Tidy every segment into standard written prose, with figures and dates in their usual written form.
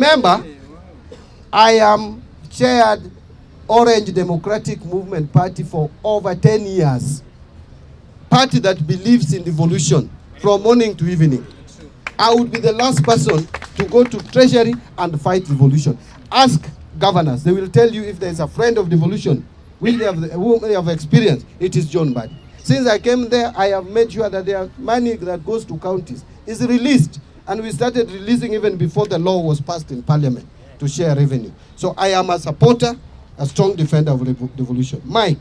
Remember, I am chaired Orange Democratic Movement Party for over 10 years. Party that believes in devolution from morning to evening. I would be the last person to go to Treasury and fight devolution. Ask governors, they will tell you if there is a friend of devolution, whom they have experience, it is John Mbadi. Since I came there, I have made sure that their money that goes to counties is released. And we started releasing even before the law was passed in Parliament to share revenue. So I am a supporter, a strong defender of devolution. Mike,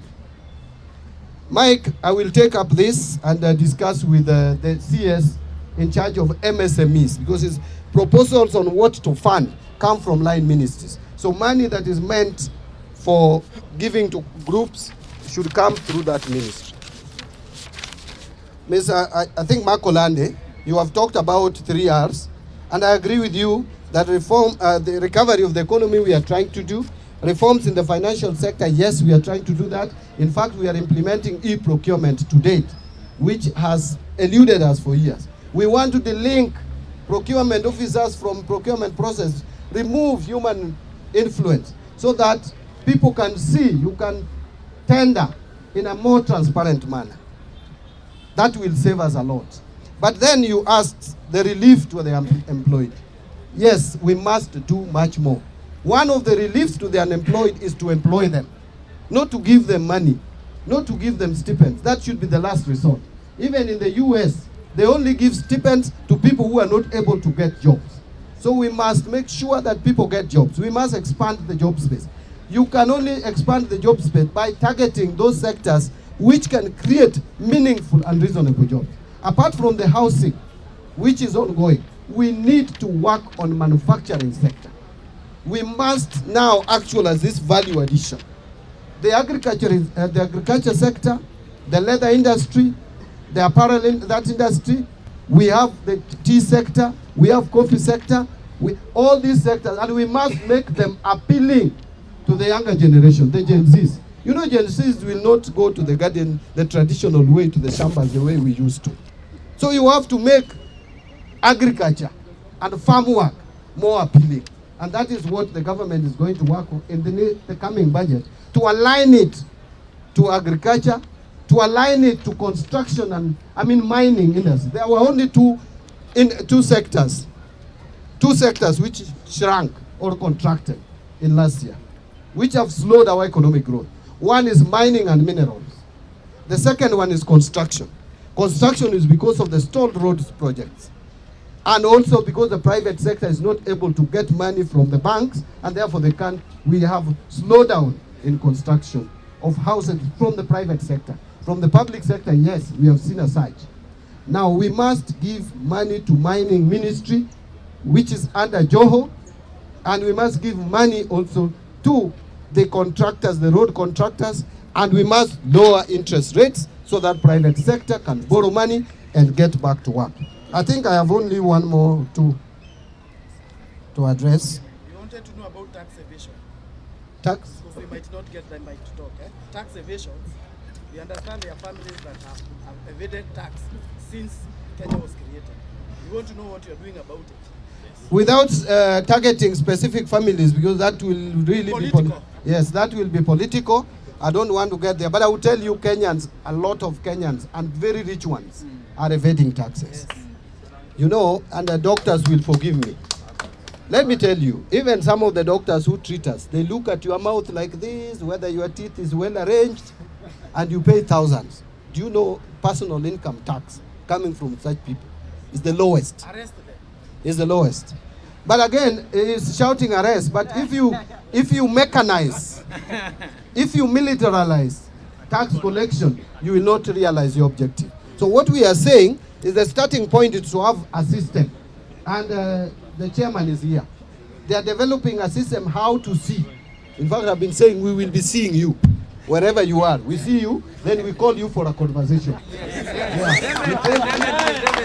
I will take up this and discuss with the CS in charge of MSMEs, because his proposals on what to fund come from line ministries. So money that is meant for giving to groups should come through that ministry. I think Makolande, you have talked about 3 Rs, and I agree with you that reform, the recovery of the economy we are trying to do. Reforms in the financial sector, yes, we are trying to do that. In fact, we are implementing e-procurement to date, which has eluded us for years. We want to delink procurement officers from procurement process, remove human influence, so that people can see, you can tender in a more transparent manner. That will save us a lot. But then you asked the relief to the unemployed. Yes, we must do much more. One of the reliefs to the unemployed is to employ them, not to give them money, not to give them stipends. That should be the last resort. Even in the US, they only give stipends to people who are not able to get jobs. So we must make sure that people get jobs. We must expand the job space. You can only expand the job space by targeting those sectors which can create meaningful and reasonable jobs. Apart from the housing, which is ongoing, we need to work on manufacturing sector. We must now actualize this value addition. The agriculture sector, the leather industry, the apparel that industry, we have the tea sector, we have coffee sector, all these sectors, and we must make them appealing to the younger generation, the Gen Zs. You know, Gen Zs will not go to the garden the traditional way, to the shambas the way we used to. So you have to make agriculture and farm work more appealing. And that is what the government is going to work on in the coming budget, to align it to agriculture, to align it to construction and, mining industry. There were only two sectors which shrank or contracted in last year, which have slowed our economic growth. One is mining and minerals. The second one is construction. Construction is because of the stalled roads projects, and also because the private sector is not able to get money from the banks, and therefore we have slowdown in construction of houses from the private sector. From the public sector, yes, we have seen a surge. Now we must give money to mining ministry, which is under Joho, and we must give money also to the contractors, the road contractors, and we must lower interest rates so that private sector can borrow money and get back to work. I think I have only one more to address. You wanted to know about tax evasion. Tax? Because we might not get the mic to talk. Tax evasion. We understand there are families that have evaded tax since Kenya was created. We want to know what you are doing about it. Yes. Without targeting specific families, because that will really be political. Yes, that will be political. I don't want to get there, but I will tell you, Kenyans, a lot of Kenyans, and very rich ones, are evading taxes. Yes. You know, and the doctors will forgive me. Let me tell you, even some of the doctors who treat us, they look at your mouth like this, whether your teeth is well arranged, and you pay thousands. Do you know personal income tax coming from such people is the lowest? Arrest them. Is the lowest. But again, it's shouting arrest. But if you mechanize, if you militarize tax collection, you will not realize your objective. So what we are saying is the starting point is to have a system. And the chairman is here. They are developing a system how to see. In fact, I've been saying we will be seeing you wherever you are. We see you, then we call you for a conversation. Yeah.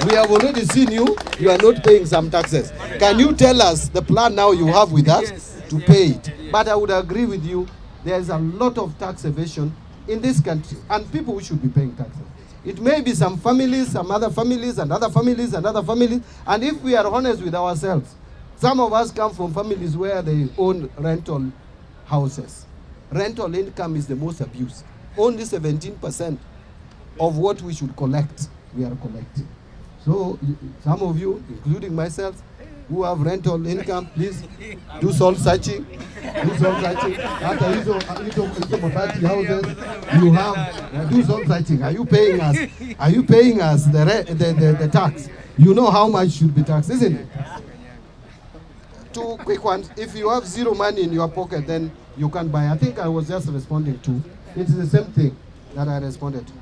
We have already seen you. You are not paying some taxes. Can you tell us the plan now you have with us to pay it? But I would agree with you, there is a lot of tax evasion in this country, and people should be paying taxes. It may be some families, some other families, and other families, and other families. And if we are honest with ourselves, Some of us come from families where they own rental houses. Rental income is the most abused. Only 17% of what we should collect, we are collecting. So some of you, including myself, who have rental income, please do soul searching. Do soul searching. After hizo mabati houses, you have do soul searching. Are you paying us? Are you paying us the tax? You know how much should be taxed, isn't it? Two quick ones. If you have zero money in your pocket, then you can buy. I think I was just responding to. It's the same thing that I responded to.